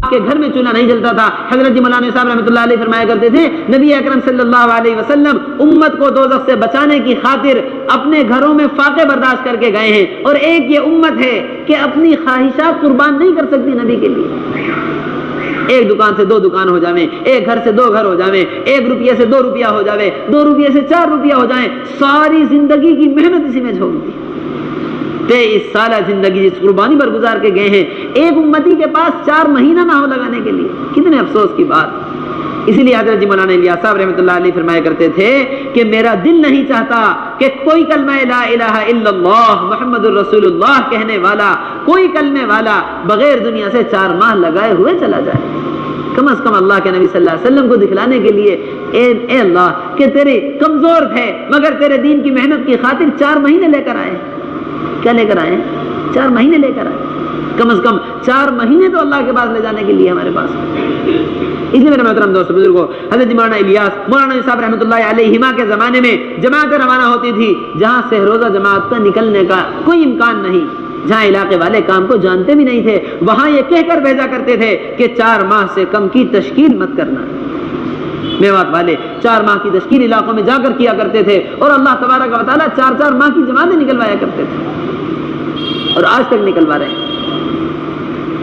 کے گھر میں چولہا نہیں جلتا تھا۔ حضرت جی مولانا صاحب رحمۃ اللہ علیہ فرمایا کرتے تھے نبی اکرم صلی اللہ علیہ وسلم امت کو دوزخ سے بچانے کی خاطر اپنے گھروں میں فاقے برداشت کر کے گئے ہیں، اور ایک یہ امت ہے کہ اپنی خواہشات قربان نہیں کر سکتی نبی کے لیے۔ ایک دکان سے 2 دکان ہو جاویں، ایک گھر سے 2 گھر ہو جاویں، 1 روپیہ سے 2 روپیہ ہو جاوے، 2 روپیہ سے 4 روپیہ ہو جائیں، ساری زندگی کی محنت اسی میں جھونک دی۔ 23 سالہ زندگی جس قربانی پر گزار کے گئے ہیں، ایک امتی کے پاس 4 مہینہ نہ ہو لگانے کے لیے، کتنے افسوس کی بات۔ اسی لیے حضرت جی مولانا الیاس صاحب رحمۃ اللہ علیہ فرمایا کرتے تھے کہ میرا دل نہیں چاہتا کہ کوئی کلمہ لا الہ الا اللہ محمد الرسول اللہ کہنے والا، کوئی کلمے والا بغیر دنیا سے 4 ماہ لگائے ہوئے چلا جائے۔ کم از کم اللہ کے نبی صلی اللہ علیہ وسلم کو دکھلانے کے لیے اے اللہ کہ تیرے کمزور تھے مگر تیرے دین کی محنت کی خاطر 4 مہینے لے کر آئے۔ کیا لے کر آئے؟ 4 مہینے لے کر آئے۔ کم از کم 4 مہینے تو اللہ کے پاس لے جانے کے لیے ہمارے پاس۔ اس لیے میرے محترم دوست بزرگوں، حضرت مولانا الیاس مولانا صاحب رحمۃ اللہ علیہما کے زمانے میں جماعتیں روانہ ہوتی تھی جہاں سے روزہ جماعت کا نکلنے کا کوئی امکان نہیں، جہاں علاقے والے کام کو جانتے بھی نہیں تھے، وہاں یہ کہہ کر بھیجا کرتے تھے کہ 4 ماہ سے کم کی تشکیل مت کرنا۔ میوات والے 4 ماہ کی تشکیل علاقوں میں جا کر کیا کرتے تھے، اور اللہ تبارک و تعالیٰ 4 ماہ کی جماعتیں نکلوایا کرتے تھے، اور آج تک نکلوا رہے ہیں۔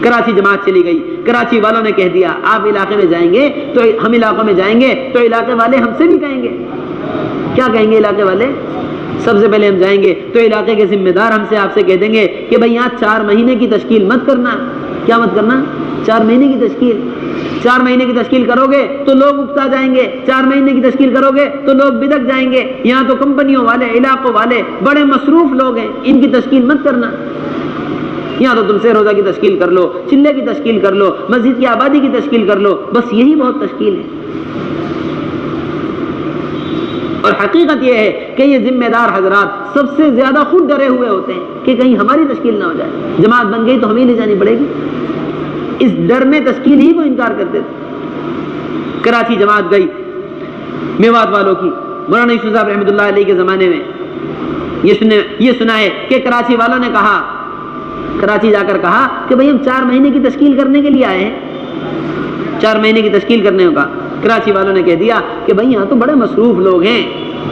کراچی جماعت چلی گئی، کراچی والوں نے کہہ دیا آپ علاقے میں جائیں گے تو ہم علاقوں میں جائیں گے تو علاقے والے ہم سے بھی کہیں گے۔ کیا کہیں گے علاقے والے؟ سب سے پہلے ہم جائیں گے تو علاقے کے ذمہ دار ہم سے آپ سے کہہ دیں گے کہ بھئی یہاں 4 مہینے کی تشکیل مت کرنا۔ کیا مت کرنا؟ 4 مہینے کی تشکیل۔ 4 مہینے کی تشکیل کرو گے تو لوگ اکتا جائیں گے، 4 مہینے کی تشکیل کرو گے تو لوگ بدک جائیں گے، یہاں تو کمپنیوں والے علاقوں والے بڑے مصروف لوگ ہیں، ان کی تشکیل مت کرنا۔ یہاں تو تم سے روزہ کی تشکیل کر لو، چلے کی تشکیل کر لو، مسجد کی آبادی کی تشکیل کر لو، بس یہی بہت تشکیل ہے۔ اور حقیقت یہ ہے کہ یہ ذمہ دار حضرات سب سے زیادہ خود ڈرے ہوئے ہوتے ہیں کہ کہیں ہماری تشکیل نہ ہو جائے، جماعت بن گئی تو ہمیں لے جانی پڑے گی، اس ڈر میں تشکیل ہی کو انکار کرتے تھے۔ کراچی جماعت گئی میوات والوں کی، مولانا یوسف صاحب رحمۃ اللہ علیہ کے زمانے میں یہ سنا ہے کہ کراچی والوں نے کہا، کراچی جا کر کہا کہ بھئی ہم 4 مہینے کی تشکیل کرنے کے لیے آئے ہیں، 4 مہینے کی تشکیل کرنے کا۔ کراچی والوں نے کہہ دیا کہ بھئی یہاں تو بڑے مصروف لوگ ہیں،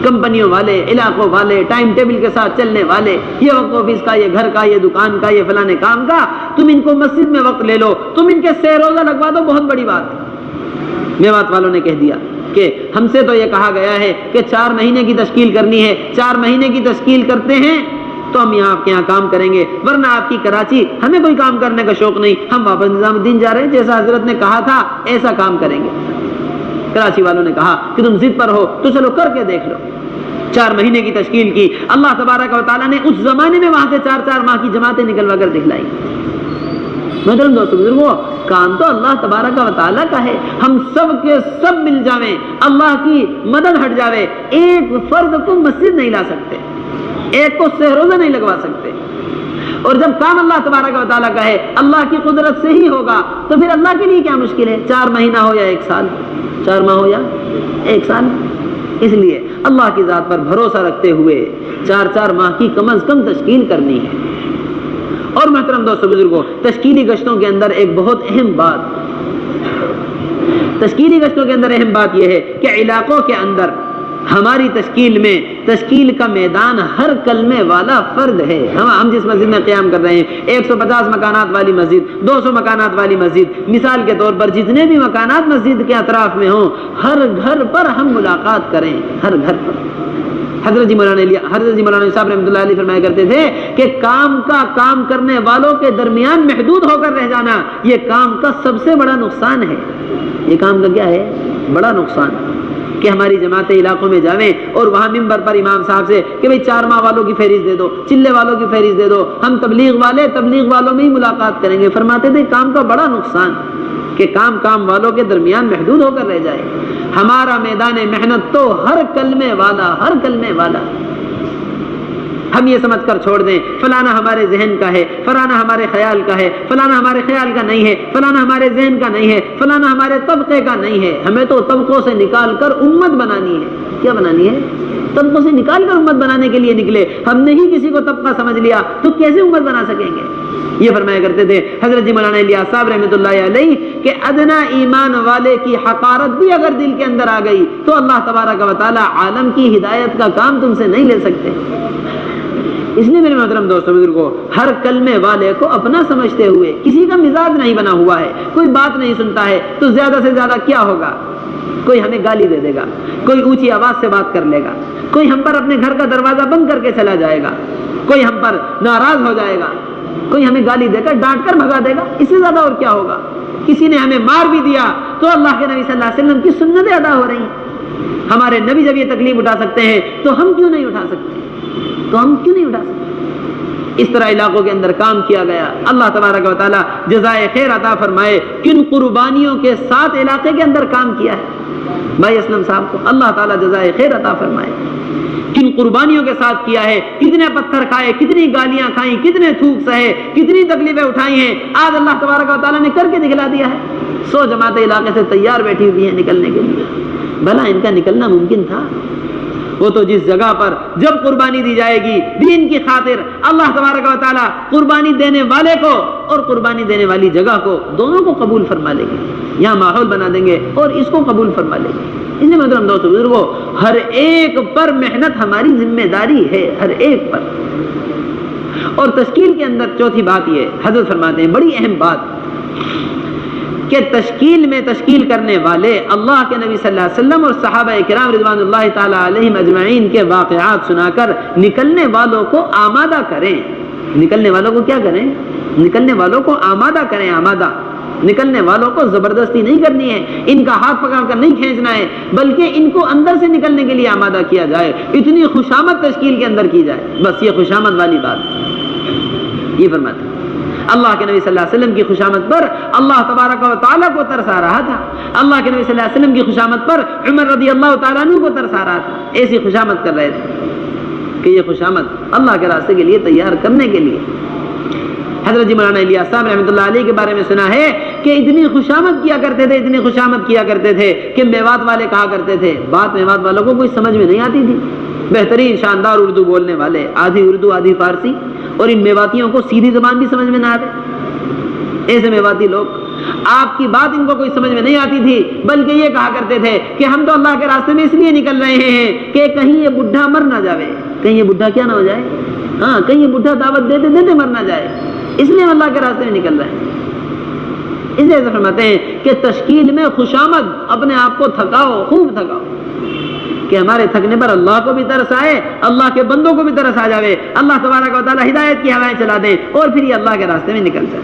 کمپنیوں والے، علاقوں والے، ٹائم ٹیبل کے ساتھ چلنے والے، یہ وقت آفس کا، یہ گھر کا، یہ دکان کا، یہ فلانے کام کا، تم ان کو مسجد میں وقت لے لو، تم ان کے سے روزہ لگوا دو، بہت بڑی بات ہے۔ میوات والوں نے کہہ دیا کہ ہم سے تو یہ کہا گیا ہے کہ 4 مہینے کی تشکیل کرنی ہے، 4 مہینے کی تشکیل کرتے ہیں تو ہم یہاں آپ کے یہاں کام کریں گے، ورنہ آپ کی کراچی ہمیں کوئی کام کرنے کا شوق نہیں، ہم واپس نظام الدین جا رہے ہیں، جیسا حضرت نے کہا تھا ایسا کام کریں گے۔ کراچی والوں نے کہا کہ تم ضد پر ہو تو چلو کر کے دیکھ لو۔ 4 مہینے کی تشکیل کی، اللہ تبارک و تعالیٰ نے اس زمانے میں وہاں سے 4 ماہ کی جماعتیں نکلوا کر دکھلائی۔ محترم دوستو بزرگوں، کام تو اللہ تبارک و تعالیٰ کا ہے، ہم سب کے سب مل جاویں، اللہ کی مدد ہٹ جاوے، ایک فرد کو مسجد نہیں لا سکتے، ایک کو سہ روزہ نہیں لگوا سکتے، اور جب کام اللہ تبارک و تعالیٰ کا ہے، اللہ کی قدرت سے ہی ہوگا، تو پھر اللہ کے لیے کیا مشکل ہے؟ 4 مہینہ ہو یا 1 سال، 4 ماہ ہو یا 1 سال۔ اس لیے اللہ کی ذات پر بھروسہ رکھتے ہوئے 4 ماہ کی کم از کم تشکیل کرنی ہے۔ اور محترم دوستو بزرگوں، تشکیلی گشتوں کے اندر ایک بہت اہم بات یہ ہے کہ علاقوں کے اندر ہماری تشکیل میں تشکیل کا میدان ہر کلمے والا فرد ہے۔ ہم جس مسجد میں قیام کر رہے ہیں، 150 مکانات والی مسجد، 200 مکانات والی مسجد، مثال کے طور پر جتنے بھی مکانات مسجد کے اطراف میں ہوں، ہر گھر پر ہم ملاقات کریں، ہر گھر پر۔ حضرت جی مولانا صاحب رحمۃ اللہ علیہ فرمایا کرتے تھے کہ کام کرنے والوں کے درمیان محدود ہو کر رہ جانا یہ کام کا سب سے بڑا نقصان ہے۔ یہ کام کا کیا ہے؟ بڑا نقصان کہ ہماری جماعتیں علاقوں میں جاویں اور وہاں ممبر پر امام صاحب سے کہ بھئی 4 ماہ والوں کی فہرست دے دو، چلے والوں کی فہرست دے دو، ہم تبلیغ والوں میں ہی ملاقات کریں گے۔ فرماتے تھے کام کا بڑا نقصان کہ کام والوں کے درمیان محدود ہو کر رہ جائے۔ ہمارا میدان محنت تو ہر کلمے والا ہم یہ سمجھ کر چھوڑ دیں فلانا ہمارے ذہن کا ہے، فلانا ہمارے خیال کا ہے، فلانا ہمارے خیال کا نہیں ہے، فلانا ہمارے ذہن کا نہیں ہے، فلانا ہمارے طبقے کا نہیں ہے۔ ہمیں تو طبقوں سے نکال کر امت بنانی ہے۔ کیا بنانی ہے؟ طبقوں سے نکال کر امت بنانے کے لیے نکلے. ہم نے ہی کسی کو طبقہ سمجھ لیا تو کیسے امت بنا سکیں گے؟ یہ فرمایا کرتے تھے حضرت جی مولانا الیاس صاحب رحمۃ اللہ علیہ کہ ادنا ایمان والے کی حقارت بھی اگر دل کے اندر آ گئی تو اللہ تبارک و تعالی عالم کی ہدایت کا کام تم سے نہیں لے سکتے. اس لیے میرے محترم دوستوں بزرگوں، ہر کلمے والے کو اپنا سمجھتے ہوئے، کسی کا مزاج نہیں بنا ہوا ہے، کوئی بات نہیں سنتا ہے تو زیادہ سے زیادہ کیا ہوگا؟ کوئی ہمیں گالی دے دے گا، کوئی اونچی آواز سے بات کر لے گا، کوئی ہم پر اپنے گھر کا دروازہ بند کر کے چلا جائے گا، کوئی ہم پر ناراض ہو جائے گا، کوئی ہمیں گالی دے کر ڈانٹ کر بھگا دے گا. اس سے زیادہ اور کیا ہوگا؟ کسی نے ہمیں مار بھی دیا تو اللہ کے نبی صلی اللہ علیہ وسلم کی سنتیں ادا ہو رہی ہیں. ہمارے نبی جب یہ تکلیف اٹھا سکتے ہیں تو ہم کیوں نہیں اٹھا سکتے؟ اس طرح علاقوں کے اندر کام کیا گیا. اللہ تبارک و تعالی جزائے خیر عطا فرمائے. کن قربانیوں کے ساتھ علاقے کے اندر کام کیا ہے بھائی اسلم صاحب کو اللہ تعالی جزائے خیر عطا فرمائے. کن قربانیوں کے ساتھ کیا ہے، کتنے پتھر کھائے، کتنی گالیاں کھائیں، کتنے تھوک سہے، کتنی تکلیفیں اٹھائی ہیں. آج اللہ تبارک و تعالیٰ نے کر کے دکھلا دیا ہے. 100 جماعتیں علاقے سے تیار بیٹھی ہوئی ہیں نکلنے کے لیے. بھلا ان کا نکلنا ممکن تھا؟ وہ تو جس جگہ پر جب قربانی دی جائے گی دین کی خاطر، اللہ تبارک و تعالیٰ قربانی دینے والے کو اور قربانی دینے والی جگہ کو دونوں کو قبول فرما لیں گے. یہاں ماحول بنا دیں گے اور اس کو قبول فرما لیں گے. اس لیے محترم دوستو بزرگوں، ہر ایک پر محنت ہماری ذمہ داری ہے، ہر ایک پر. اور تشکیل کے اندر چوتھی بات یہ حضرت فرماتے ہیں، بڑی اہم بات، کہ تشکیل میں تشکیل کرنے والے اللہ کے نبی صلی اللہ علیہ وسلم اور صحابہ کرام رضوان اللہ تعالی علیہم اجمعین کے واقعات سنا کر نکلنے والوں کو آمادہ کریں. نکلنے والوں کو کیا کریں؟ نکلنے والوں کو آمادہ کریں. آمادہ نکلنے والوں کو زبردستی نہیں کرنی ہے، ان کا ہاتھ پکڑ کر نہیں کھینچنا ہے، بلکہ ان کو اندر سے نکلنے کے لیے آمادہ کیا جائے. اتنی خوشامد تشکیل کے اندر کی جائے. بس یہ خوشامد والی بات یہ فرماتے ہیں. اللہ کے نبی صلی اللہ علیہ وسلم کی خوشامد پر اللہ تبارک و تعالیٰ کو ترس آ رہا تھا. اللہ کے نبی صلی اللہ علیہ وسلم کی خوشامد پر عمر رضی اللہ تعالیٰ عنہ کو ترس آ رہا تھا. ایسی خوشامد کر رہے تھے کہ یہ خوشامد اللہ کے راستے کے لیے تیار کرنے کے لیے. حضرت جی مولانا الیاس صاحب رحمۃ اللہ علیہ کے بارے میں سنا ہے کہ اتنی خوشامد کیا کرتے تھے، اتنی خوشامد کیا کرتے تھے کہ میوات والے کہا کرتے تھے، بات میوات والوں کو کوئی سمجھ میں نہیں آتی تھی. بہترین شاندار اردو بولنے والے، آدھی اردو آدھی فارسی، اور ان میواتیوں کو سیدھی زبان بھی سمجھ میں نہ آتے. ایسے میواتی لوگ، آپ کی بات ان کو کوئی سمجھ میں نہیں آتی تھی، بلکہ یہ کہا کرتے تھے کہ ہم تو اللہ کے راستے میں اس لیے نکل رہے ہیں کہ کہیں یہ بڈھا مر نہ جائے، کہیں یہ بڈھا کیا نہ ہو جائے، ہاں کہیں یہ بڈھا دعوت دیتے دیتے مر نہ جائے، اس لیے ہم اللہ کے راستے میں نکل رہے ہیں. اس لیے فرماتے ہیں کہ تشکیل میں خوشامد، اپنے آپ کو تھکاؤ، خوب تھکاؤ کہ ہمارے تھکنے پر اللہ کو بھی ترس آئے، اللہ کے بندوں کو بھی ترس آ جائے، اللہ تبارک و تعالیٰ ہدایت کی ہوائیں چلا دیں اور پھر یہ اللہ کے راستے میں نکل جائے.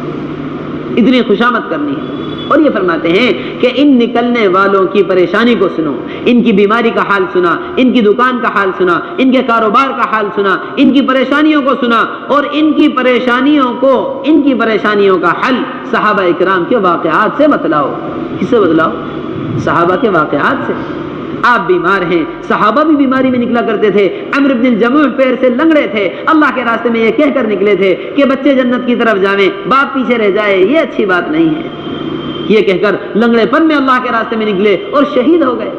اتنی خوشامد کرنی ہے. اور یہ فرماتے ہیں کہ ان نکلنے والوں کی پریشانی کو سنو، ان کی بیماری کا حال سنا، ان کی دکان کا حال سنا، ان کے کاروبار کا حال سنا، ان کی پریشانیوں کو سنا، اور ان کی پریشانیوں کا حل صحابہ اکرام کے واقعات سے بتلاؤ. کس سے بتلاؤ؟ صحابہ کے واقعات سے. آپ بیمار ہیں، صحابہ بھی بیماری میں نکلا کرتے تھے. عمرو بن الجموح پیر سے لنگڑے تھے، اللہ کے راستے میں یہ کہہ کر نکلے تھے کہ بچے جنت کی طرف جائیں، باپ پیچھے رہ جائے، یہ اچھی بات نہیں ہے. یہ کہہ کر لنگڑے پن میں اللہ کے راستے میں نکلے اور شہید ہو گئے.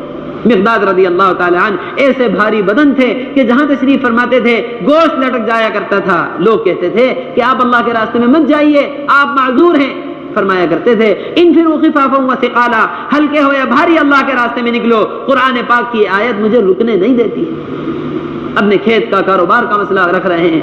مقداد رضی اللہ تعالی عنہ ایسے بھاری بدن تھے کہ جہاں تشریف فرماتے تھے گوشت لٹک جایا کرتا تھا. لوگ کہتے تھے کہ آپ اللہ کے راستے میں مت جائیے، آپ معذور ہیں. فرمایا کرتے تھے انفروا خفافا وثقالا، ہلکے ہو یا بھاری اللہ کے راستے میں نکلو. قرآن پاک کی آیت مجھے رکنے نہیں دیتی. اپنے کھیت کا کاروبار کا مسئلہ رکھ رہے ہیں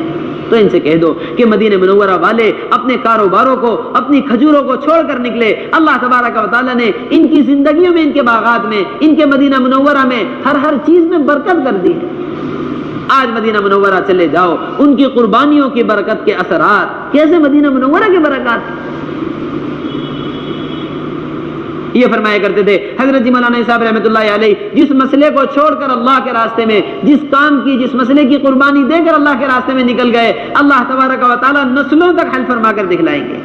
تو ان سے کہہ دو کہ مدینہ منورہ والے اپنے کاروباروں کو، اپنی کھجوروں کو چھوڑ کر نکلے. اللہ تبارک و تعالیٰ نے ان کی زندگیوں میں، ان کے باغات میں، ان کے مدینہ منورہ میں ہر چیز میں برکت کر دی ہے. آج مدینہ منورہ چلے جاؤ، ان کی قربانیوں کی برکت کے اثرات کیسے مدینہ منورہ کی برکات. یہ فرمایا کرتے تھے حضرت جی مولانا صاحب رحمۃ اللہ علیہ، جس مسئلے کو چھوڑ کر اللہ کے راستے میں، جس کام کی، جس مسئلے کی قربانی دے کر اللہ کے راستے میں نکل گئے، اللہ تبارک و تعالیٰ نسلوں تک حل فرما کر دکھلائیں گے.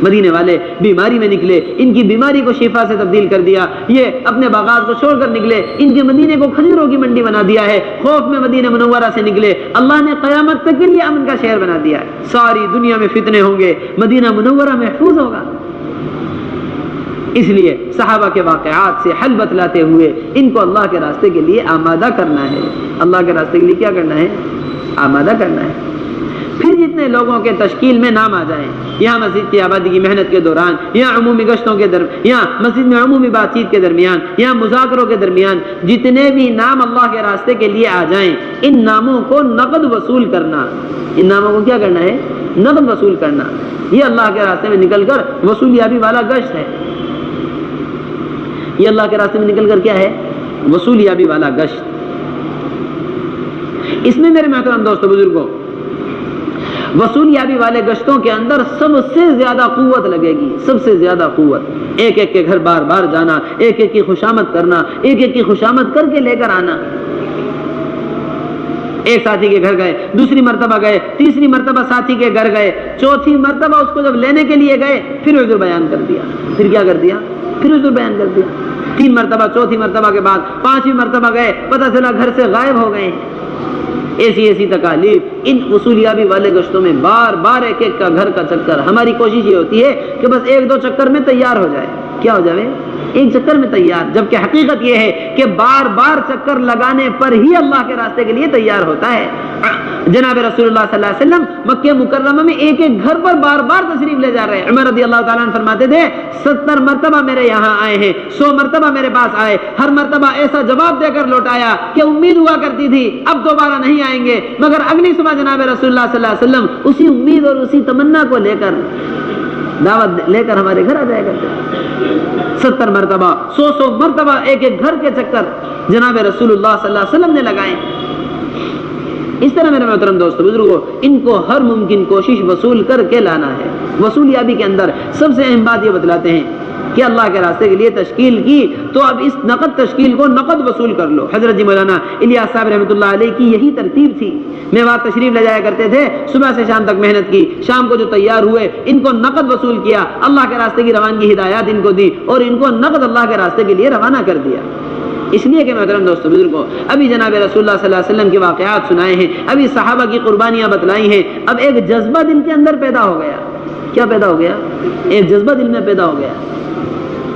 مدینے والے بیماری میں نکلے، ان کی بیماری کو شفا سے تبدیل کر دیا. یہ اپنے باغات کو چھوڑ کر نکلے، ان کے مدینے کو کھجوروں کی منڈی بنا دیا ہے. خوف میں مدینہ منورہ سے نکلے، اللہ نے قیامت تک کے لیے امن کا شہر بنا دیا ہے. ساری دنیا میں فتنے ہوں گے، مدینہ منورہ محفوظ ہوگا. اس لیے صحابہ کے واقعات سے حل بتلاتے ہوئے ان کو اللہ کے راستے کے لیے آمادہ کرنا ہے. اللہ کے راستے کے لیے کیا کرنا ہے؟ آمادہ کرنا ہے. پھر جتنے لوگوں کے تشکیل میں نام آ جائیں، یہاں مسجد کی آبادی کی محنت کے دوران، یہاں عمومی گشتوں کے درمیان، یہاں مسجد میں عمومی بات چیت کے درمیان، یہاں مذاکروں کے درمیان، جتنے بھی نام اللہ کے راستے کے لیے آ جائیں، ان ناموں کو نقد وصول کرنا. ان ناموں کو کیا کرنا ہے؟ نقد وصول کرنا. یہ اللہ کے راستے میں نکل کر وصولیابی والا گشت ہے. یہ اللہ کے راستے میں نکل کر کیا ہے؟ وصولیابی والا گشت. اس میں میرے محترم دوستو بزرگوں، وصولیابی والے گشتوں کے اندر سب سے زیادہ قوت لگے گی، سب سے زیادہ قوت. ایک ایک کے گھر بار بار جانا، ایک ایک کی خوشامد کرنا، ایک ایک کی خوشامد کر کے لے کر آنا. ایک ساتھی کے گھر گئے، دوسری مرتبہ گئے، تیسری مرتبہ ساتھی کے گھر گئے، چوتھی مرتبہ اس کو جب لینے کے لیے گئے پھر عذر بیان کر دیا. پھر کیا کر دیا؟ پھر عذر بیان کر دیا. 3 مرتبہ، چوتھی مرتبہ کے بعد 5ویں مرتبہ گئے، پتہ چلا گھر سے غائب ہو گئے. ایسی تکالیف ان وصولیابی والے گشتوں میں بار بار ایک ایک کا گھر کا چکر. ہماری کوشش یہ ہوتی ہے کہ بس 1-2 چکر میں تیار ہو جائے. کیا ہو جائے؟ ایک چکر میں تیار. جبکہ حقیقت یہ ہے کہ بار بار چکر لگانے پر ہی اللہ کے راستے کے لیے تیار ہوتا ہے. جناب رسول اللہ صلی اللہ علیہ وسلم مکہ مکرمہ میں ایک ایک گھر پر بار بار تشریف لے جا رہے ہیں. عمر رضی اللہ تعالیٰ عنہ فرماتے تھے 70 مرتبہ میرے یہاں آئے ہیں، 100 مرتبہ میرے پاس آئے، ہر مرتبہ ایسا جواب دے کر لوٹایا کہ امید ہوا کرتی تھی اب دوبارہ نہیں آئیں گے، مگر اگلی صبح جناب رسول اللہ صلی اللہ علیہ وسلم اسی امید اور اسی تمنا کو لے کر، دعوت لے کر ہمارے گھر آ جایا کرتے. 70 مرتبہ، 100 مرتبہ ایک ایک گھر کے چکر جناب رسول اللہ صلی اللہ علیہ وسلم نے لگائے. اس طرح میرے محترم دوستو بزرگوں، ان کو ہر ممکن کوشش وصول کر کے لانا ہے. وصولیابی کے اندر سب سے اہم بات یہ بتلاتے ہیں کہ اللہ کے راستے کے لیے تشکیل کی تو اب اس نقد تشکیل کو نقد وصول کر لو. حضرت جی مولانا الیاس صاحب رحمۃ اللہ علیہ کی یہی ترتیب تھی. میوات تشریف لے جایا کرتے تھے، صبح سے شام تک محنت کی، شام کو جو تیار ہوئے ان کو نقد وصول کیا، اللہ کے راستے کی روانگی ہدایات ان کو دی اور ان کو نقد اللہ کے راستے کے لیے روانہ کر دیا. اس لیے کہ محترم دوستو بزرگوں، ابھی جناب رسول اللہ صلی اللہ علیہ وسلم کے واقعات سنائے ہیں، ابھی صحابہ کی قربانیاں بتلائی ہیں. اب ایک جذبہ دل کے اندر پیدا ہو گیا. کیا پیدا ہو گیا؟ ایک جذبہ دل میں پیدا ہو گیا.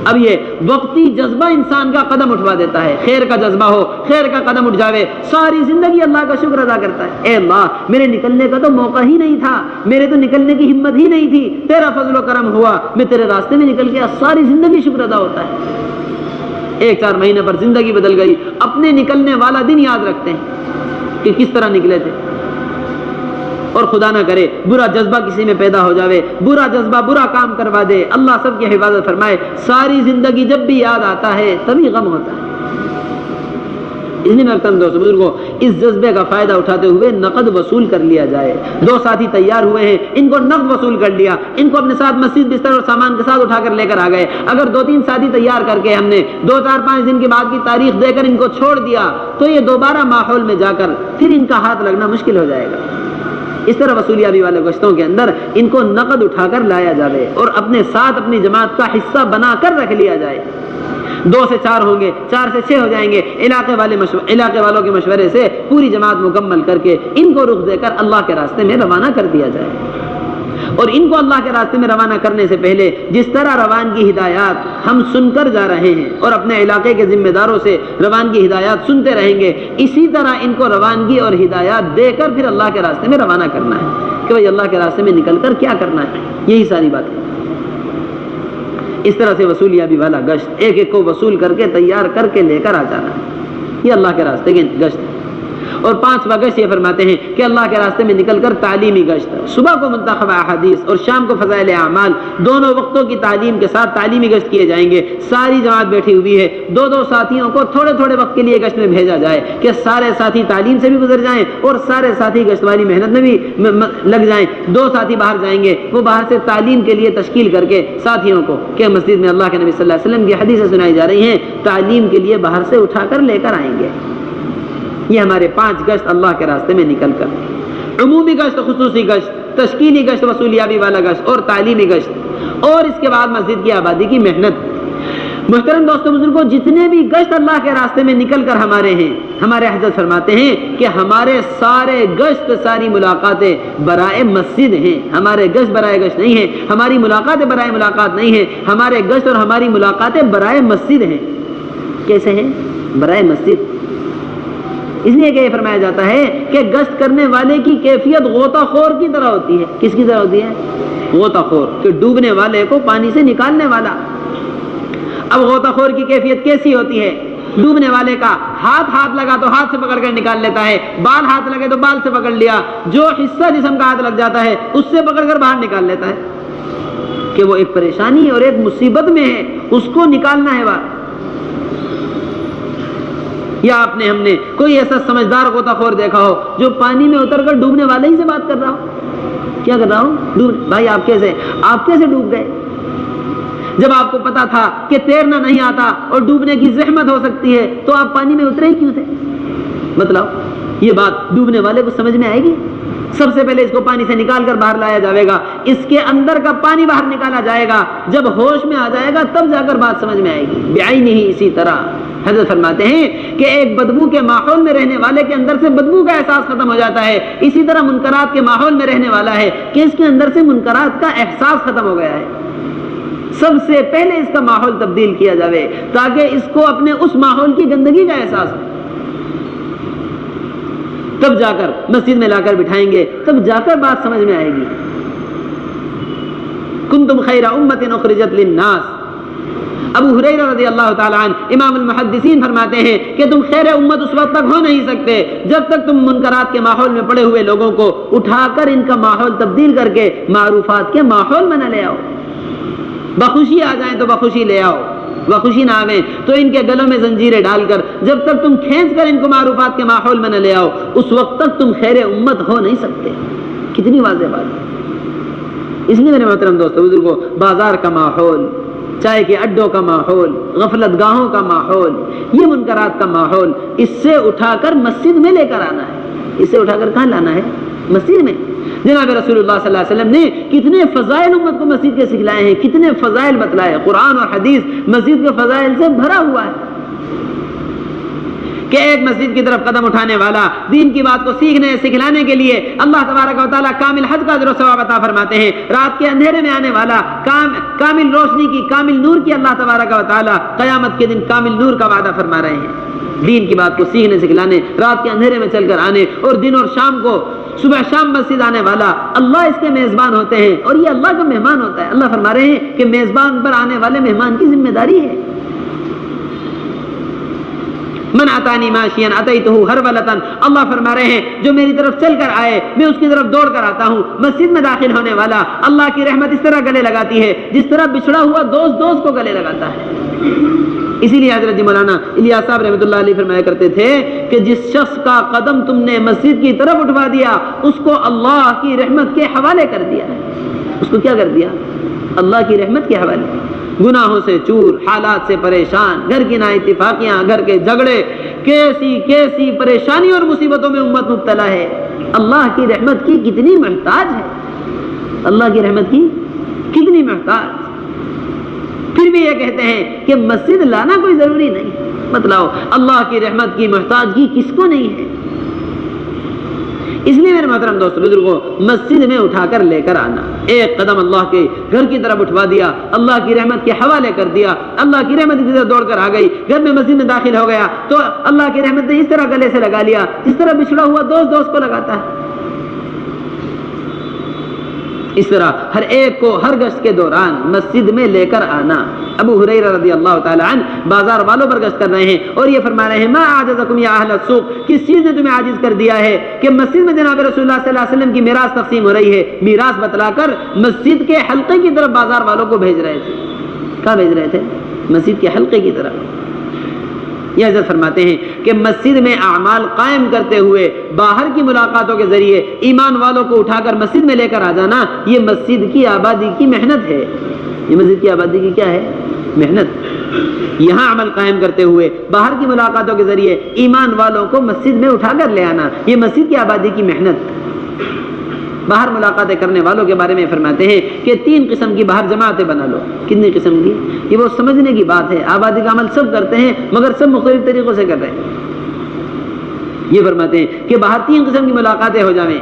اب یہ وقتی جذبہ انسان کا قدم اٹھوا دیتا ہے. خیر کا جذبہ ہو، خیر کا قدم اٹھ جاوے، ساری زندگی اللہ کا شکر ادا کرتا ہے. اے اللہ، میرے نکلنے کا تو موقع ہی نہیں تھا، میرے تو نکلنے کی ہمت ہی نہیں تھی، تیرا فضل و کرم ہوا، میں تیرے راستے میں نکل گیا. ساری زندگی شکر ادا ہوتا ہے. 1-4 مہینے پر زندگی بدل گئی. اپنے نکلنے والا دن یاد رکھتے ہیں کہ کس طرح نکلے تھے. اور خدا نہ کرے برا جذبہ کسی میں پیدا ہو جاوے، برا جذبہ برا کام کروا دے. اللہ سب کی حفاظت فرمائے. ساری زندگی جب بھی یاد آتا ہے تبھی غم ہوتا ہے. اس لیے میرے دوستو بزرگوں، اس جذبے کا فائدہ اٹھاتے ہوئے نقد وصول کر لیا جائے. 2 ساتھی تیار ہوئے ہیں، ان کو نقد وصول کر لیا، ان کو اپنے ساتھ مسجد بستر اور سامان کے ساتھ اٹھا کر لے کر آ گئے. اگر 2-3 ساتھی تیار کر کے ہم نے 2-4-5 دن کے بعد کی تاریخ دے کر ان کو چھوڑ دیا تو یہ دوبارہ ماحول میں جا کر پھر ان کا ہاتھ لگنا مشکل ہو جائے گا. اس طرح وصولیابی والے گشتوں کے اندر ان کو نقد اٹھا کر لایا جائے اور اپنے ساتھ اپنی جماعت کا حصہ بنا کر رکھ لیا جائے. 2 سے 4 ہوں گے، 4 سے 6 ہو جائیں گے. علاقے والوں کے مشورے سے پوری جماعت مکمل کر کے ان کو رخ دے کر اللہ کے راستے میں روانہ کر دیا جائے. اور ان کو اللہ کے راستے میں روانہ کرنے سے پہلے جس طرح روانگی ہدایات ہم سن کر جا رہے ہیں اور اپنے علاقے کے ذمہ داروں سے روانگی ہدایات سنتے رہیں گے، اسی طرح ان کو روانگی اور ہدایات دے کر پھر اللہ کے راستے میں روانہ کرنا ہے کہ بھائی اللہ کے راستے میں نکل کر کیا کرنا ہے. یہی ساری بات ہے. اس طرح سے وصولیابی والا گشت ایک ایک کو وصول کر کے تیار کر کے لے کر آ جانا، یہ اللہ کے راستے کے گشت. اور 5واں گشت یہ فرماتے ہیں کہ اللہ کے راستے میں نکل کر تعلیمی گشت. صبح کو منتخب احادیث اور شام کو فضائل اعمال، دونوں وقتوں کی تعلیم کے ساتھ تعلیمی گشت کیے جائیں گے. ساری جماعت بیٹھی ہوئی ہے، 2-2 ساتھیوں کو تھوڑے تھوڑے وقت کے لیے گشت میں بھیجا جائے کہ سارے ساتھی تعلیم سے بھی گزر جائیں اور سارے ساتھی گشت والی محنت میں بھی لگ جائیں. 2 ساتھی باہر جائیں گے، وہ باہر سے تعلیم کے لیے تشکیل کر کے ساتھیوں کو کہ مسجد میں اللہ کے نبی صلی اللہ علیہ وسلم کی حدیثیں سنائی جا رہی ہیں، تعلیم کے لیے باہر سے اٹھا کر لے کر آئیں گے. یہ ہمارے 5 گشت اللہ کے راستے میں نکل کر، عمومی گشت، خصوصی گشت، تشکیلی گشت، وصولیابی والا گشت اور تعلیمی گشت، اور اس کے بعد مسجد کی آبادی کی محنت. محترم دوستو بزرگوں، جتنے بھی گشت اللہ کے راستے میں نکل کر ہمارے ہیں ہمارے حضرت فرماتے ہیں کہ ہمارے سارے گشت، ساری ملاقاتیں برائے مسجد ہیں، ہمارے گشت برائے گشت نہیں ہیں، ہماری ملاقاتیں برائے ملاقات نہیں ہیں، ہمارے گشت اور ہماری ملاقاتیں برائے مسجد ہیں۔ کیسے ہیں؟ برائے مسجد، اس لیے کہ یہ فرمایا جاتا ہے کہ گشت کرنے والے کی کیفیت غوطہ خور کی طرح ہوتی ہے۔ کس کی طرح ہوتی ہے؟ غوطہ خور، کہ ڈوبنے والے کو پانی سے نکالنے والا۔ اب غوطہ خور کی کیفیت کیسی ہوتی ہے؟ ڈوبنے والے کا ہاتھ لگا تو ہاتھ سے پکڑ کر نکال لیتا ہے، بال ہاتھ لگے تو بال سے پکڑ لیا، جو حصہ جسم کا ہاتھ لگ جاتا ہے اس سے پکڑ کر باہر نکال لیتا ہے، کہ وہ ایک پریشانی اور ایک مصیبت میں ہے، اس کو نکالنا ہے باہر۔ یا ہم نے کوئی ایسا سمجھدار غوطہ خور دیکھا ہو جو پانی میں اتر کر ڈوبنے والے ہی سے بات کر رہا ہو، کیا کر رہا ہو؟ بھائی آپ کیسے ڈوب گئے؟ جب آپ کو پتا تھا کہ تیرنا نہیں آتا اور ڈوبنے کی زحمت ہو سکتی ہے تو آپ پانی میں اترے ہی کیوں تھے؟ مطلب یہ بات ڈوبنے والے کو سمجھ میں آئے گی؟ سب سے پہلے اس کو پانی سے نکال کر باہر لایا جائے گا، اس کے اندر کا پانی باہر نکالا جائے گا، جب ہوش میں آ جائے گا تب جا کر بات سمجھ میں آئے گی۔ بعینہ ہی اسی طرح حضرت فرماتے ہیں کہ ایک بدبو کے ماحول میں رہنے والے کے اندر سے بدبو کا احساس ختم ہو جاتا ہے، اسی طرح منکرات کے ماحول میں رہنے والا ہے کہ اس کے اندر سے منکرات کا احساس ختم ہو گیا ہے۔ سب سے پہلے اس کا ماحول تبدیل کیا جائے تاکہ اس کو اپنے اس ماحول کی گندگی کا احساس ہو، تب جا کر مسجد میں لا کر بٹھائیں گے، تب جا کر بات سمجھ میں آئے گی۔ کنتم خیر امۃ اخرجت للناس، ابو ہریرہ رضی اللہ تعالیٰ عنہ امام المحدثین فرماتے ہیں کہ تم خیر امت اس وقت تک ہو نہیں سکتے جب تک تم منکرات کے ماحول میں پڑے ہوئے لوگوں کو اٹھا کر ان کا ماحول تبدیل کر کے معروفات کے ماحول میں نہ لے آؤ۔ بخوشی آ جائیں تو بخوشی لے آؤ، بخوشی نہ آویں تو ان کے گلوں میں زنجیریں ڈال کر جب تک تم کھینچ کر ان کو معروفات کے ماحول میں نہ لے آؤ اس وقت تک تم خیر امت ہو نہیں سکتے۔ کتنی واضح بات ہے۔ اس لیے میرے محترم دوستو بزرگوں، بازار کا ماحول، چائے کے اڈوں کا ماحول، غفلت گاہوں کا ماحول، یہ منکرات کا ماحول، اس سے اٹھا کر مسجد میں لے کر آنا ہے۔ اس سے اٹھا کر کہاں لانا ہے؟ مسجد میں۔ جناب رسول اللہ صلی اللہ علیہ وسلم نے کتنے فضائل امت کو مسجد کے سکھلائے ہیں، کتنے فضائل بتلائے، قرآن اور حدیث مسجد کے فضائل سے بھرا ہوا ہے کہ ایک مسجد کی طرف قدم اٹھانے والا دین کی بات کو سیکھنے سکھلانے کے لیے اللہ تبارک و تعالیٰ کامل حج کا اجر و ثواب عطا فرماتے ہیں۔ رات کے اندھیرے میں آنے والا کامل روشنی کی، کامل نور کی اللہ تبارک و تعالیٰ قیامت کے دن کامل نور کا وعدہ فرما رہے ہیں۔ دین کی بات کو سیکھنے سکھلانے، رات کے اندھیرے میں چل کر آنے اور دن اور شام کو صبح شام مسجد آنے والا، اللہ اس کے میزبان ہوتے ہیں اور یہ اللہ کا مہمان ہوتا ہے۔ اللہ فرما رہے ہیں کہ میزبان پر آنے والے مہمان کی ذمہ داری ہے۔ من اتانی ماشیا اتیتہ ہرولۃ، اللہ فرما رہے ہیں جو میری طرف چل کر آئے میں اس کی طرف دوڑ کر آتا ہوں۔ مسجد میں داخل ہونے والا اللہ کی رحمت اس طرح گلے لگاتی ہے جس طرح بچھڑا ہوا دوست کو گلے لگاتا ہے۔ اسی لیے حضرت مولانا الیاس صاحب رحمۃ اللہ علیہ فرمایا کرتے تھے کہ جس شخص کا قدم تم نے مسجد کی طرف اٹھوا دیا اس کو اللہ کی رحمت کے حوالے کر دیا ہے۔ اس کو کیا کر دیا؟ اللہ کی رحمت کے حوالے۔ گناہوں سے چور، حالات سے پریشان، گھر کی نا اتفاقیاں، گھر کے جھگڑے، کیسی پریشانی اور مصیبتوں میں امت مبتلا ہے۔ اللہ کی رحمت کی کتنی محتاج ہے، اللہ کی رحمت کی کتنی محتاج۔ پھر بھی یہ کہتے ہیں کہ مسجد لانا کوئی ضروری نہیں۔ بتلاؤ اللہ کی رحمت کی محتاجگی کس کو نہیں ہے؟ اس لیے میرے محترم دوستو بزرگوں، مسجد میں اٹھا کر لے کر آنا، ایک قدم اللہ کے گھر کی طرف اٹھوا دیا، اللہ کی رحمت کے حوالے کر دیا، اللہ کی رحمت کی طرف دوڑ کر آ گئی، گھر میں مسجد میں داخل ہو گیا تو اللہ کی رحمت نے اس طرح گلے سے لگا لیا جس طرح بچھڑا ہوا دوست کو لگاتا ہے۔ اس طرح ہر ایک کو ہر گشت کے دوران مسجد میں لے کر آنا۔ ابو ہریرہ رضی اللہ تعالی عنہ بازار والوں پر گشت کر رہے ہیں اور یہ فرما رہے ہیں ما اعجزکم یا اہل السوق، کس چیز نے تمہیں عاجز کر دیا ہے کہ مسجد میں جناب رسول اللہ صلی اللہ علیہ وسلم کی میراث تقسیم ہو رہی ہے، میراث بتلا کر مسجد کے حلقے کی طرف بازار والوں کو بھیج رہے تھے۔ کہاں بھیج رہے تھے؟ مسجد کے حلقے کی طرف۔ یہ حضرت فرماتے ہیں کہ مسجد میں اعمال قائم کرتے ہوئے باہر کی ملاقاتوں کے ذریعے ایمان والوں کو اٹھا کر مسجد میں لے کر آ جانا، یہ مسجد کی آبادی کی محنت ہے۔ یہ مسجد کی آبادی کی کیا ہے؟ محنت۔ یہاں عمل قائم کرتے ہوئے باہر کی ملاقاتوں کے ذریعے ایمان والوں کو مسجد میں اٹھا کر لے آنا، یہ مسجد کی آبادی کی محنت۔ باہر ملاقاتیں کرنے والوں کے بارے میں فرماتے ہیں کہ 3 قسم کی باہر جماعتیں بنا لو۔ کتنی قسم کی؟ یہ وہ سمجھنے کی بات ہے، آبادی کا عمل سب کرتے ہیں مگر سب مختلف طریقوں سے کر رہے ہیں۔ یہ فرماتے ہیں کہ باہر 3 قسم کی ملاقاتیں ہو جائیں.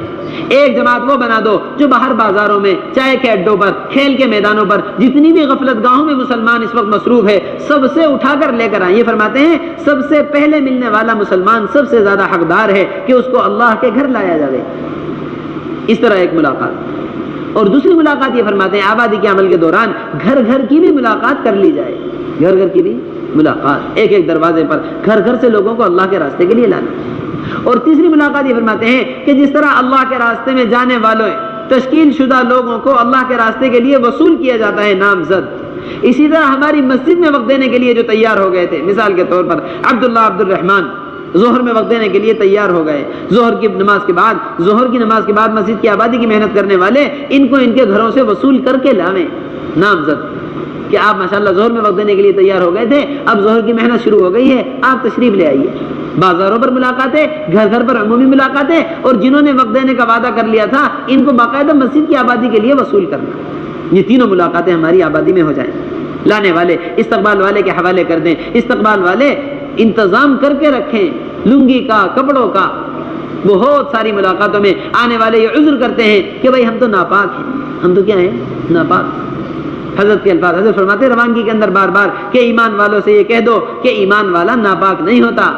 ایک جماعت وہ بنا دو جو باہر بازاروں میں، چائے کے اڈوں پر، کھیل کے میدانوں پر، جتنی بھی غفلت گاہوں میں مسلمان اس وقت مصروف ہے، سب سے اٹھا کر لے کر آئیں. یہ فرماتے ہیں سب سے پہلے ملنے والا مسلمان سب سے زیادہ حقدار ہے کہ اس کو اللہ کے گھر لایا جائے. اس طرح ایک ملاقات. اور دوسری ملاقات یہ فرماتے ہیں آبادی کے عمل کے دوران گھر گھر کی بھی ملاقات کر لی جائے. گھر گھر کی بھی ملاقات، ایک ایک دروازے پر گھر گھر سے لوگوں کو اللہ کے راستے کے لیے لانا. اور تیسری ملاقات یہ فرماتے ہیں کہ جس طرح اللہ کے راستے میں جانے والوں تشکیل شدہ لوگوں کو اللہ کے راستے کے لیے وصول کیا جاتا ہے نامزد، اسی طرح ہماری مسجد میں وقت دینے کے لیے جو تیار ہو گئے تھے، مثال کے طور پر عبداللہ عبد الرحمن ظہر میں وقت دینے کے لیے تیار ہو گئے. ظہر کی نماز کے بعد مسجد کی آبادی کی محنت کرنے والے ان کو ان کے گھروں سے وصول کر کے لاویں نامزد کہ آپ ماشاءاللہ ظہر میں وقت دینے کے لیے تیار ہو گئے تھے، اب ظہر کی محنت شروع ہو گئی ہے، آپ تشریف لے آئیے. بازاروں پر ملاقاتیں، گھر گھر پر عمومی ملاقاتیں، اور جنہوں نے وقت دینے کا وعدہ کر لیا تھا ان کو باقاعدہ مسجد کی آبادی کے لیے وصول کرنا. یہ تینوں ملاقاتیں ہماری آبادی میں ہو جائیں. لانے والے استقبال والے کے حوالے کر دیں، استقبال والے انتظام کر کے رکھیں لنگی کا، کپڑوں کا. بہت ساری ملاقاتوں میں آنے والے یہ عذر کرتے ہیں کہ بھائی ہم تو ناپاک ہیں. ہم تو کیا ہیں؟ ناپاک. حضرت کے الفاظ، حضرت فرماتے روانگی کے اندر بار بار کہ ایمان والوں سے یہ کہہ دو کہ ایمان والا ناپاک نہیں ہوتا.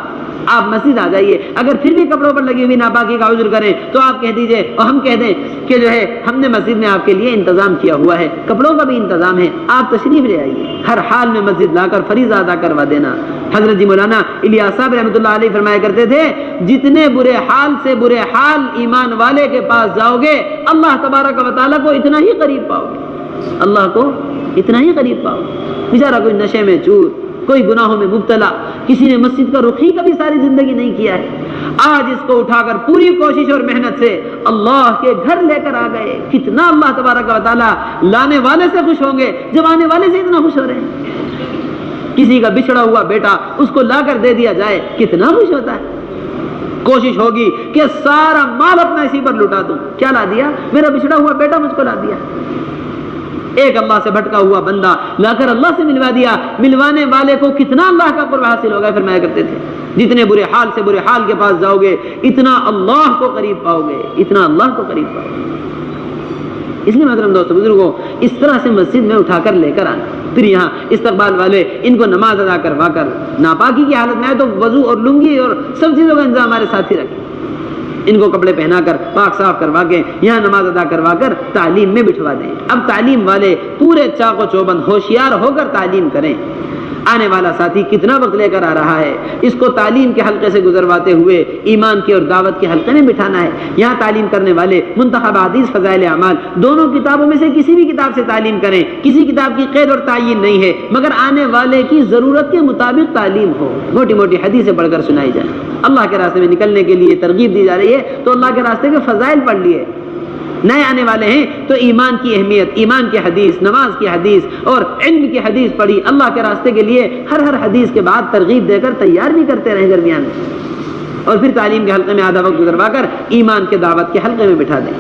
آپ مسجد آ جائیے، اگر پھر بھی کپڑوں پر لگی ہوئی ناپاکی کا عذر کریں تو آپ کہہ دیجئے اور ہم کہہ دیں کہ جو ہے ہم نے مسجد میں آپ کے لیے انتظام کیا ہوا ہے، کپڑوں کا بھی انتظام ہے، آپ تشریف لے آئیے. ہر حال میں مسجد لا کر فریضہ ادا کروا دینا. حضرت جی مولانا الیاس صاحب رحمۃ اللہ علیہ فرمایا کرتے تھے جتنے برے حال سے برے حال ایمان والے کے پاس جاؤ گے اللہ تبارک و تعالیٰ کو اتنا ہی قریب پاؤ گے. اللہ کو اتنا ہی قریب پاؤ. بیچارہ کوئی نشے میں چور، کوئی گناہوں میں مبتلا، کسی نے مسجد کا رخ ہی کبھی ساری زندگی نہیں کیا ہے، آج اس کو اٹھا کر پوری کوشش اور محنت سے اللہ کے گھر لے کر آ گئے. کتنا اللہ تبارک و تعالیٰ لانے والے سے خوش ہوں گے جب آنے والے سے اتنا خوش ہو رہے ہیں. کسی کا بچھڑا ہوا بیٹا اس کو لا کر دے دیا جائے کتنا خوش ہوتا ہے. کوشش ہوگی کہ سارا مال اپنا اسی پر لٹا دوں. کیا لا دیا؟ میرا بچھڑا ہوا بیٹا مجھ کو لا دیا. ایک اللہ سے بھٹکا ہوا بندہ لا کر اللہ سے ملوا دیا. ملوانے والے کو کتنا اللہ کا قرب حاصل ہوگا. فرمایا کرتے تھے جتنے برے حال سے برے حال کے پاس جاؤ گے اتنا اللہ کو قریب پاؤ گے، اتنا اللہ کو قریب پاؤ گے. اس لیے محترم دوستو بزرگوں اس طرح سے مسجد میں اٹھا کر لے کر آنا. پھر یہاں استقبال والے ان کو نماز ادا کروا کر ناپاکی کی حالت میں آئے تو وضو اور لنگی اور سب چیزوں کا انتظام ہمارے ساتھ ہی رکھیں. ان کو کپڑے پہنا کر پاک صاف کروا کے یہاں نماز ادا کروا کر تعلیم میں بٹھوا دیں. اب تعلیم والے پورے چاق و چوبند ہوشیار ہو کر تعلیم کریں. آنے والا ساتھی کتنا وقت لے کر آ رہا ہے، اس کو تعلیم کے حلقے سے گزرواتے ہوئے ایمان کی اور دعوت کے حلقے میں بٹھانا ہے. یہاں تعلیم کرنے والے منتخب حدیث، فضائل اعمال دونوں کتابوں میں سے کسی بھی کتاب سے تعلیم کریں. کسی کتاب کی قید اور تعین نہیں ہے، مگر آنے والے کی ضرورت کے مطابق تعلیم ہو. موٹی موٹی حدیثیں پڑھ کر سنائی جائیں. اللہ کے راستے میں نکلنے کے لیے ترغیب دی جا رہی ہے تو اللہ کے راستے کے فضائل پڑھ لیے. نئے آنے والے ہیں تو ایمان کی اہمیت، ایمان کی حدیث، نماز کی حدیث اور علم کی حدیث پڑھی. اللہ کے راستے کے لیے ہر حدیث کے بعد ترغیب دے کر تیار بھی کرتے رہیں درمیان میں. اور پھر تعلیم کے حلقے میں آدھا وقت گزروا کر ایمان کے دعوت کے حلقے میں بٹھا دیں.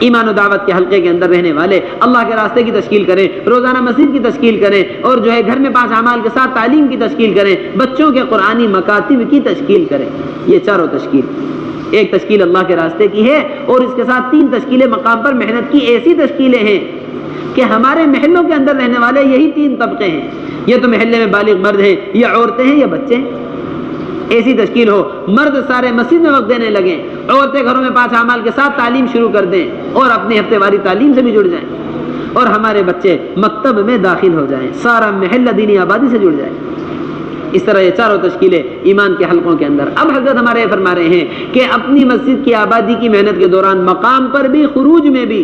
ایمان و دعوت کے حلقے کے اندر رہنے والے اللہ کے راستے کی تشکیل کریں، روزانہ مسجد کی تشکیل کریں، اور جو ہے گھر میں 5 اعمال کے ساتھ تعلیم کی تشکیل کریں، بچوں کے قرآنی مکاتب کی تشکیل کریں. یہ چاروں تشکیل، ایک تشکیل اللہ کے راستے کی ہے اور اس کے ساتھ 3 تشکیلیں مقام پر محنت کی. ایسی تشکیلیں ہیں کہ ہمارے محلوں کے اندر رہنے والے یہی 3 طبقے ہیں. یہ تو محلے میں بالغ مرد ہیں یا عورتیں ہیں یا بچے ہیں. ایسی تشکیل ہو مرد سارے مسجد میں وقت دینے لگیں، عورتیں گھروں میں 5 اعمال کے ساتھ تعلیم شروع کر دیں اور اپنی ہفتے واری تعلیم سے بھی جڑ جائیں، اور ہمارے بچے مکتب میں داخل ہو جائیں، سارا محلہ دینی آبادی سے جڑ جائے. اس طرح یہ چاروں تشکیلیں ایمان کے حلقوں کے اندر. اب حضرت ہمارے فرما رہے ہیں کہ اپنی مسجد کی آبادی کی محنت کے دوران مقام پر بھی، خروج میں بھی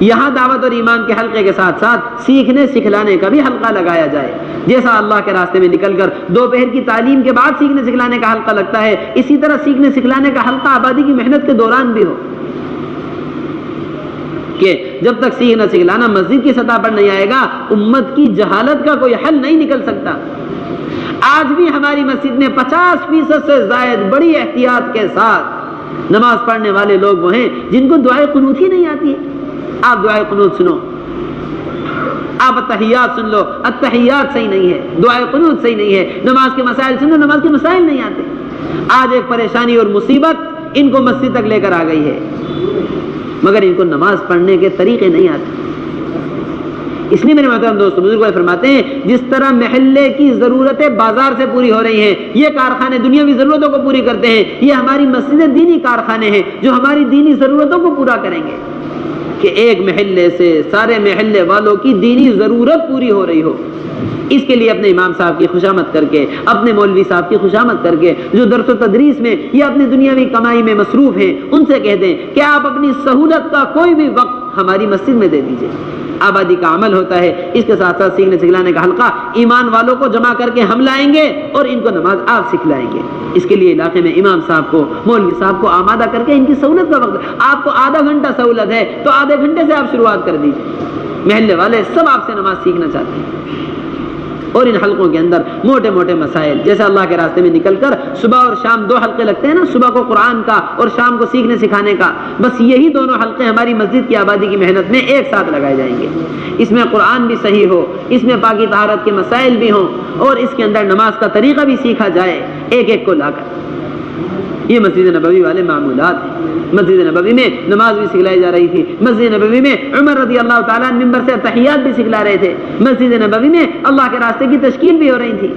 یہاں دعوت اور ایمان کے حلقے کے ساتھ ساتھ سیکھنے سکھلانے کا بھی حلقہ لگایا جائے. جیسا اللہ کے راستے میں نکل کر دوپہر کی تعلیم کے بعد سیکھنے سکھلانے کا حلقہ لگتا ہے، اسی طرح سیکھنے سکھلانے کا حلقہ آبادی کی محنت کے دوران بھی ہو. کہ جب تک سیکھنا سکھلانا مسجد کی سطح پر نہیں آئے گا امت کی جہالت کا کوئی حل نہیں نکل سکتا. آج بھی ہماری مسجد میں 50% سے زائد بڑی احتیاط کے ساتھ نماز پڑھنے والے لوگ وہ ہیں جن کو دعائے قنوت ہی نہیں آتی ہے. آپ دعائے قنوت سنو، آپ التحیات سن لو، التحیات صحیح نہیں ہے، دعائے قنوت صحیح نہیں ہے. نماز کے مسائل سنو، نماز کے مسائل نہیں آتے. آج ایک پریشانی اور مصیبت ان کو مسجد تک لے کر آ گئی ہے، مگر ان کو نماز پڑھنے کے طریقے نہیں آتے۔ اس لیے میرے محترم دوستو، بزرگ فرماتے ہیں جس طرح محلے کی ضرورتیں بازار سے پوری ہو رہی ہیں، یہ کارخانے دنیاوی ضرورتوں کو پوری کرتے ہیں، یہ ہماری مسجد دینی کارخانے ہیں جو ہماری دینی ضرورتوں کو پورا کریں گے، کہ ایک محلے سے سارے محلے والوں کی دینی ضرورت پوری ہو رہی ہو۔ اس کے لیے اپنے امام صاحب کی خوشامد کر کے، اپنے مولوی صاحب کی خوشامد کر کے، جو درس و تدریس میں یا اپنی دنیاوی کمائی میں مصروف ہیں، ان سے کہہ دیں کہ آپ اپنی سہولت کا کوئی بھی وقت ہماری مسجد میں دے دیجئے۔ آبادی کا عمل ہوتا ہے، اس کے ساتھ ساتھ سیکھنے سکھلانے کا حلقہ، ایمان والوں کو جمع کر کے ہم لائیں گے اور ان کو نماز آپ سکھلائیں گے۔ اس کے لیے علاقے میں امام صاحب کو، مولوی صاحب کو آمادہ کر کے ان کی سہولت کا وقت، آپ کو آدھا گھنٹہ سہولت ہے تو آدھے گھنٹے سے آپ شروعات کر دیجیے۔ محلے والے سب آپ سے نماز سیکھنا چاہتے ہیں، اور ان حلقوں کے اندر موٹے موٹے مسائل، جیسے اللہ کے راستے میں نکل کر صبح اور شام 2 حلقے لگتے ہیں نا، صبح کو قرآن کا اور شام کو سیکھنے سکھانے کا، بس یہی دونوں حلقے ہماری مسجد کی آبادی کی محنت میں ایک ساتھ لگائے جائیں گے۔ اس میں قرآن بھی صحیح ہو، اس میں پاکی طہارت کے مسائل بھی ہوں، اور اس کے اندر نماز کا طریقہ بھی سیکھا جائے ایک ایک کو لا کر۔ یہ مسجد نبوی والے معمولات ہیں۔ مسجد نبوی میں نماز بھی سکھلائی جا رہی تھی، مسجد نبوی میں عمر رضی اللہ تعالیٰ عنہ ممبر سے تحیات بھی سکھلا رہے تھے، مسجد نبوی میں اللہ کے راستے کی تشکیل بھی ہو رہی تھی،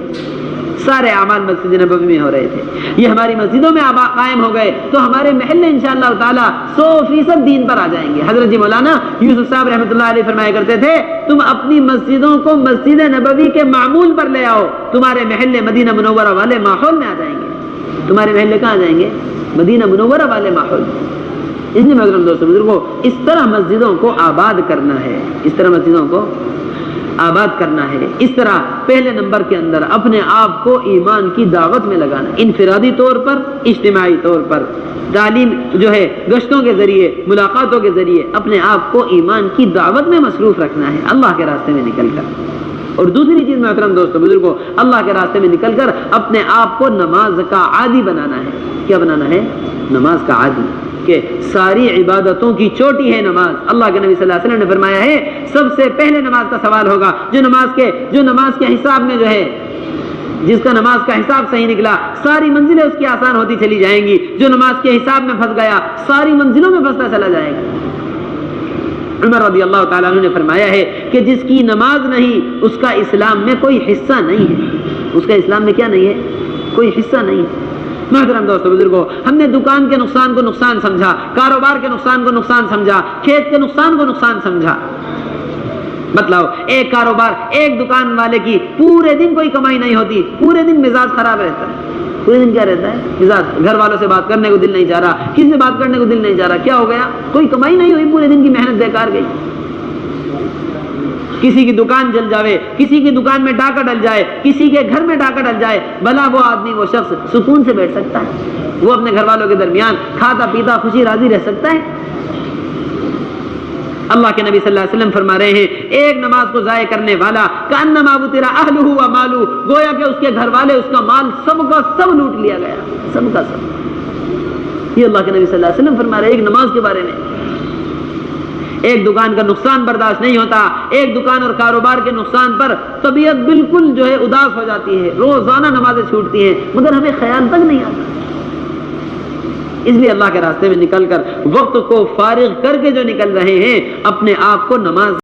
سارے اعمال مسجد نبوی میں ہو رہے تھے۔ یہ ہماری مسجدوں میں قائم ہو گئے تو ہمارے محلے انشاءاللہ تعالیٰ 100% دین پر آ جائیں گے۔ حضرت جی مولانا یوسف صاحب رحمۃ اللہ علیہ فرمایا کرتے تھے، تم اپنی مسجدوں کو مسجد نبوی کے معمول پر لے آؤ، تمہارے محلے مدینہ منورہ والے ماحول میں آ جائیں گے۔ تمہارے محلے کہاں جائیں گے؟ مدینہ منورہ والے ماحول۔ اس لیے محترم دوستو بزرگوں، اس طرح مسجدوں کو آباد کرنا ہے، اس طرح مسجدوں کو آباد کرنا ہے۔ اس طرح پہلے نمبر کے اندر اپنے آپ کو ایمان کی دعوت میں لگانا، انفرادی طور پر، اجتماعی طور پر، تعلیم جو ہے گشتوں کے ذریعے، ملاقاتوں کے ذریعے اپنے آپ کو ایمان کی دعوت میں مصروف رکھنا ہے، اللہ کے راستے میں نکل کر۔ اور دوسری چیز محترم دوستو بزرگوں، اللہ کے راستے میں نکل کر اپنے آپ کو نماز کا عادی بنانا ہے۔ کیا بنانا ہے؟ نماز کا عادی، کہ ساری عبادتوں کی چوٹی ہے نماز۔ اللہ کے نبی صلی اللہ علیہ وسلم نے فرمایا ہے سب سے پہلے نماز کا سوال ہوگا، جو نماز کے حساب میں جو ہے، جس کا نماز کا حساب صحیح نکلا ساری منزلیں اس کی آسان ہوتی چلی جائیں گی، جو نماز کے حساب میں پھنس گیا ساری منزلوں میں پھنستا چلا جائے گا۔ عمر رضی اللہ تعالیٰ عنہ نے فرمایا ہے کہ جس کی نماز نہیں اس کا اسلام میں کوئی حصہ نہیں ہے، اس کا اسلام میں کیا نہیں ہے؟ کوئی حصہ نہیں ہے۔ محترم دوستو بزرگوں، ہم نے دکان کے نقصان کو نقصان سمجھا، کاروبار کے نقصان کو نقصان سمجھا، کھیت کے نقصان کو نقصان سمجھا۔ بتلاؤ، ایک کاروبار، ایک دکان والے کی پورے دن کوئی کمائی نہیں ہوتی، پورے دن مزاج خراب رہتا ہے، پورے دن کیا رہتا ہے؟ مزاج، گھر والوں سے بات کرنے کو دل نہیں جا رہا، کسی سے بات کرنے کو دل نہیں جا رہا، کیا ہو گیا؟ کوئی کمائی نہیں ہوئی، پورے دن کی محنت بیکار گئی۔ کسی کی دکان جل جاوے، کسی کی دکان میں ڈاکہ ڈل جائے، کسی کے گھر میں ڈاکہ ڈل جائے، بھلا وہ آدمی، وہ شخص سکون سے بیٹھ سکتا ہے؟ وہ اپنے گھر والوں کے درمیان کھاتا پیتا خوشی راضی رہ سکتا ہے؟ اللہ کے نبی صلی اللہ علیہ وسلم فرما رہے ہیں ایک نماز کو ضائع کرنے والا کأنما بتر اہلہ و مالہ، گویا کہ اس کے گھر والے، اس کا مال سب کا سب لوٹ لیا گیا، سب کا سب۔ یہ اللہ کے نبی صلی اللہ علیہ وسلم فرما رہے ہیں ایک نماز کے بارے میں۔ ایک دکان کا نقصان برداشت نہیں ہوتا، ایک دکان اور کاروبار کے نقصان پر طبیعت بالکل جو ہے اداس ہو جاتی ہے، روزانہ نمازیں چھوٹتی ہیں، مگر ہمیں خیال تک نہیں آتا۔ اس لیے اللہ کے راستے میں نکل کر، وقت کو فارغ کر کے جو نکل رہے ہیں، اپنے آپ کو نماز